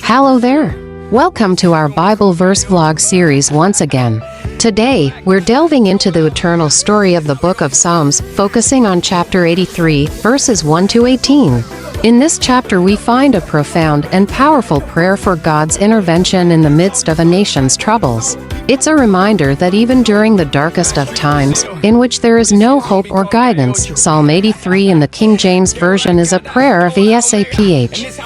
Hello there! Welcome to our Bible verse vlog series once again. Today, we're delving into the eternal story of the book of Psalms, focusing on chapter 83, verses 1 to 18. In this chapter we find a profound and powerful prayer for God's intervention in the midst of a nation's troubles. It's a reminder that even during the darkest of times, in which there is no hope or guidance, Psalm 83 in the King James Version is a prayer of Asaph,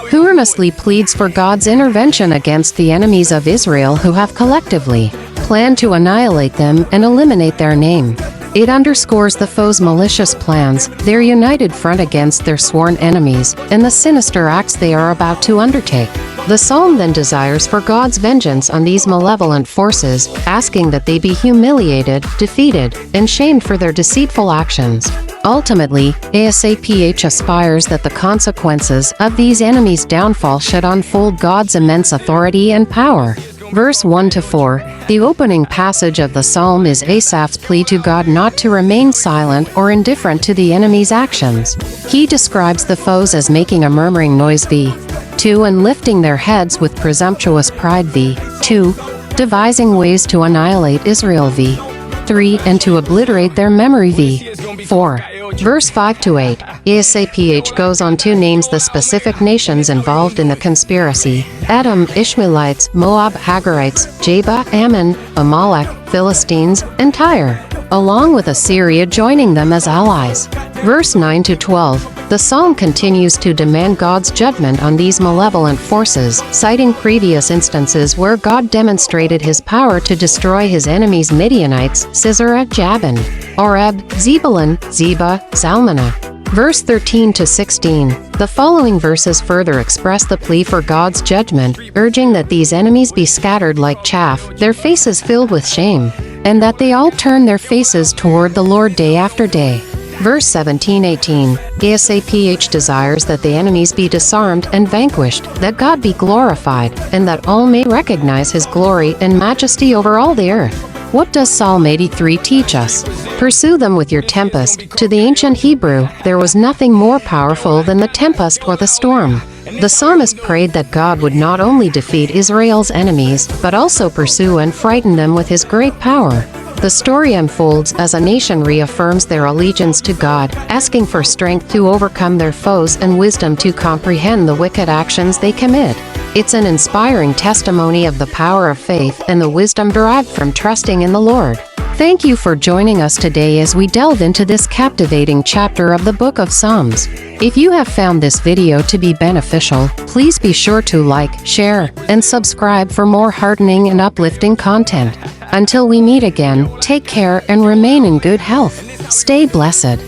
who earnestly pleads for God's intervention against the enemies of Israel who have collectively planned to annihilate them and eliminate their name. It underscores the foe's malicious plans, their united front against their sworn enemies, and the sinister acts they are about to undertake. The psalm then desires for God's vengeance on these malevolent forces, asking that they be humiliated, defeated, and shamed for their deceitful actions. Ultimately, Asaph aspires that the consequences of these enemies' downfall should unfold God's immense authority and power. Verse 1-4, the opening passage of the psalm is Asaph's plea to God not to remain silent or indifferent to the enemy's actions. He describes the foes as making a murmuring noise v2 and lifting their heads with presumptuous pride v2, devising ways to annihilate Israel v3 and to obliterate their memory v4. Verse 5-8, Asaph goes on to names the specific nations involved in the conspiracy: Edom, Ishmaelites, Moab, Hagarites, Jabah, Ammon, Amalek, Philistines, and Tyre, along with Assyria joining them as allies. Verse 9-12, the psalm continues to demand God's judgment on these malevolent forces, citing previous instances where God demonstrated his power to destroy his enemies Midianites, Sisera, Jabin, Oreb, Zebulun, Zebah, Zalmunna. Verse 13-16, the following verses further express the plea for God's judgment, urging that these enemies be scattered like chaff, their faces filled with shame, and that they all turn their faces toward the Lord day after day. Verse 17-18, Asaph desires that the enemies be disarmed and vanquished, that God be glorified, and that all may recognize his glory and majesty over all the earth. What does Psalm 83 teach us? Pursue them with your tempest. To the ancient Hebrew, there was nothing more powerful than the tempest or the storm. The psalmist prayed that God would not only defeat Israel's enemies, but also pursue and frighten them with his great power. The story unfolds as a nation reaffirms their allegiance to God, asking for strength to overcome their foes and wisdom to comprehend the wicked actions they commit. It's an inspiring testimony of the power of faith and the wisdom derived from trusting in the Lord. Thank you for joining us today as we delve into this captivating chapter of the book of Psalms. If you have found this video to be beneficial, please be sure to like, share, and subscribe for more heartening and uplifting content. Until we meet again, take care and remain in good health. Stay blessed.